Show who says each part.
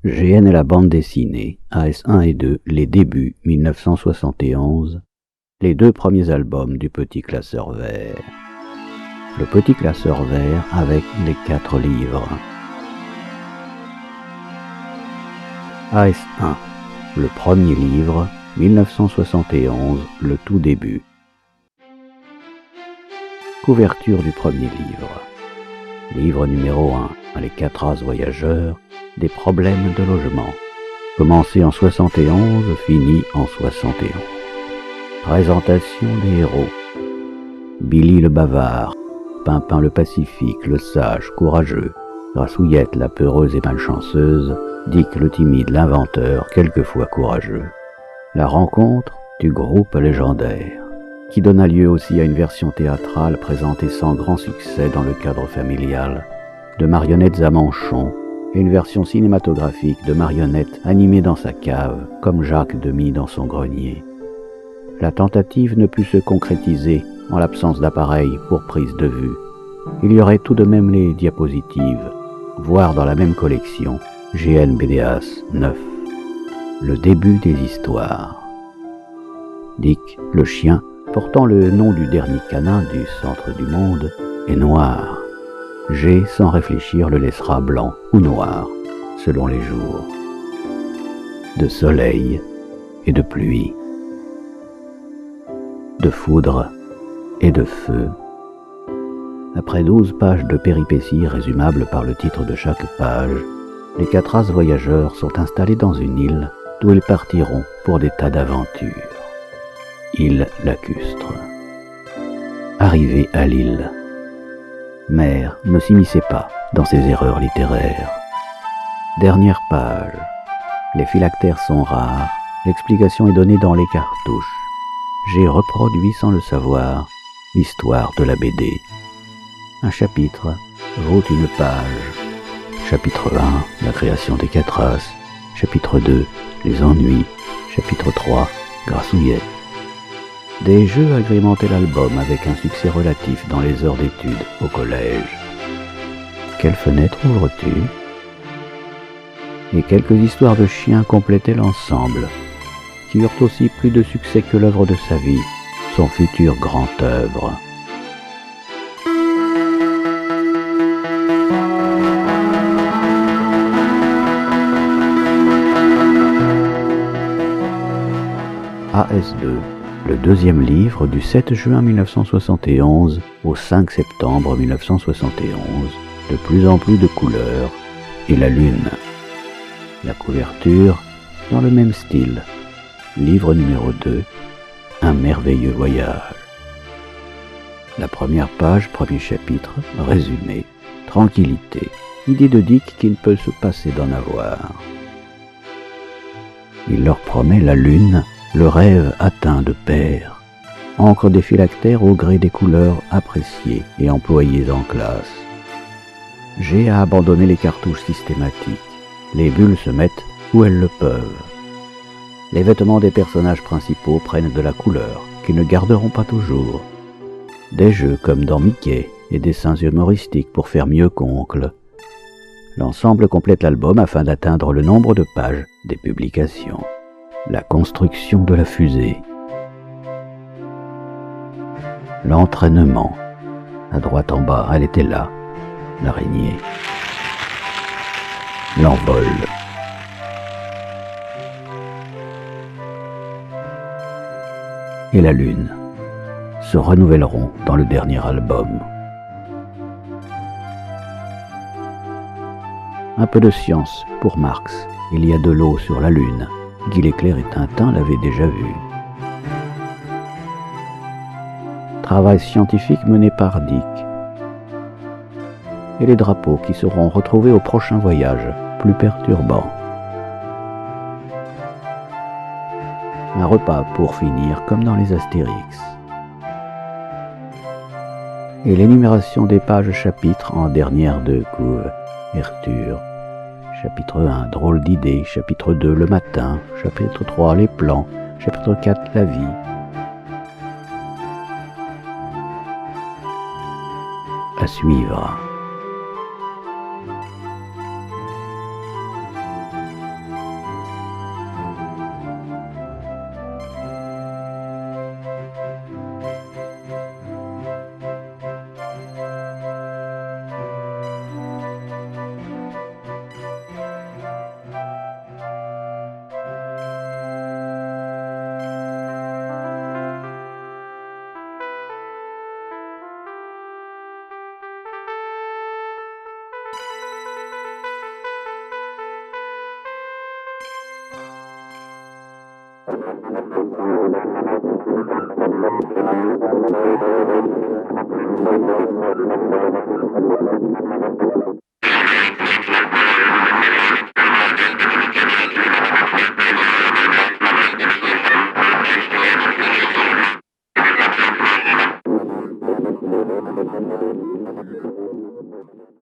Speaker 1: GN et la bande dessinée, AS1 et 2, les débuts, 1971, les deux premiers albums du Petit Classeur Vert. Le Petit Classeur Vert avec les 4 livres. AS1, le premier livre, 1971, le tout début. Couverture du premier livre. Livre numéro 1, les 4 as voyageurs, des problèmes de logement. Commencé en 71, fini en 71. Présentation des héros. Billy le bavard, Pimpin le pacifique, le sage, courageux, Grassouillette la peureuse et malchanceuse, Dick le timide, l'inventeur, quelquefois courageux. La rencontre du groupe légendaire, qui donna lieu aussi à une version théâtrale présentée sans grand succès dans le cadre familial, de marionnettes à manchon, et une version cinématographique de marionnettes animées dans sa cave, comme Jacques Demy dans son grenier. La tentative ne put se concrétiser en l'absence d'appareil pour prise de vue. Il y aurait tout de même les diapositives, voire dans la même collection, GN BDAS 9. Le début des histoires. Dick, le chien, portant le nom du dernier canin du centre du monde, est noir. G, sans réfléchir, le laissera blanc ou noir, selon les jours. De soleil et de pluie. De foudre et de feu. Après 12 pages de péripéties résumables par le titre de chaque page, les 4 as voyageurs sont installés dans une île d'où ils partiront pour des tas d'aventures. Île lacustre. Arrivés à l'île. Mère, ne s'immiscez pas dans ces erreurs littéraires. Dernière page. Les phylactères sont rares, l'explication est donnée dans les cartouches. J'ai reproduit sans le savoir l'histoire de la BD. Un chapitre vaut une page. Chapitre 1, la création des 4 as. Chapitre 2, les ennuis. Chapitre 3, Grassouillette. Des jeux agrémentaient l'album avec un succès relatif dans les heures d'études au collège. Quelle fenêtre ouvres-tu ? Et quelques histoires de chiens complétaient l'ensemble, qui eurent aussi plus de succès que l'œuvre de sa vie, son futur grand œuvre. AS2, le deuxième livre du 7 juin 1971 au 5 septembre 1971, de plus en plus de couleurs, et la lune. La couverture, dans le même style. Livre numéro 2, un merveilleux voyage. La première page, premier chapitre, résumé, tranquillité, idée de Dick qu'il ne peut se passer d'en avoir. Il leur promet la lune, le rêve atteint de père, encre des phylactères au gré des couleurs appréciées et employées en classe. J'ai à abandonner les cartouches systématiques. Les bulles se mettent où elles le peuvent. Les vêtements des personnages principaux prennent de la couleur, qu'ils ne garderont pas toujours. Des jeux comme dans Mickey et des dessins humoristiques pour faire mieux qu'oncle. L'ensemble complète l'album afin d'atteindre le nombre de pages des publications. La construction de la fusée. L'entraînement. À droite en bas, elle était là, l'araignée. L'envol. Et la lune se renouvelleront dans le dernier album. Un peu de science pour Marx. Il y a de l'eau sur la lune. Guy Leclerc et Tintin l'avaient déjà vu. Travail scientifique mené par Dick. Et les drapeaux qui seront retrouvés au prochain voyage, plus perturbant. Un repas pour finir comme dans les Astérix. Et l'énumération des pages chapitres en dernière de couverture. Chapitre 1, drôle d'idée. Chapitre 2, le matin. Chapitre 3, les plans. Chapitre 4, la vie. À suivre.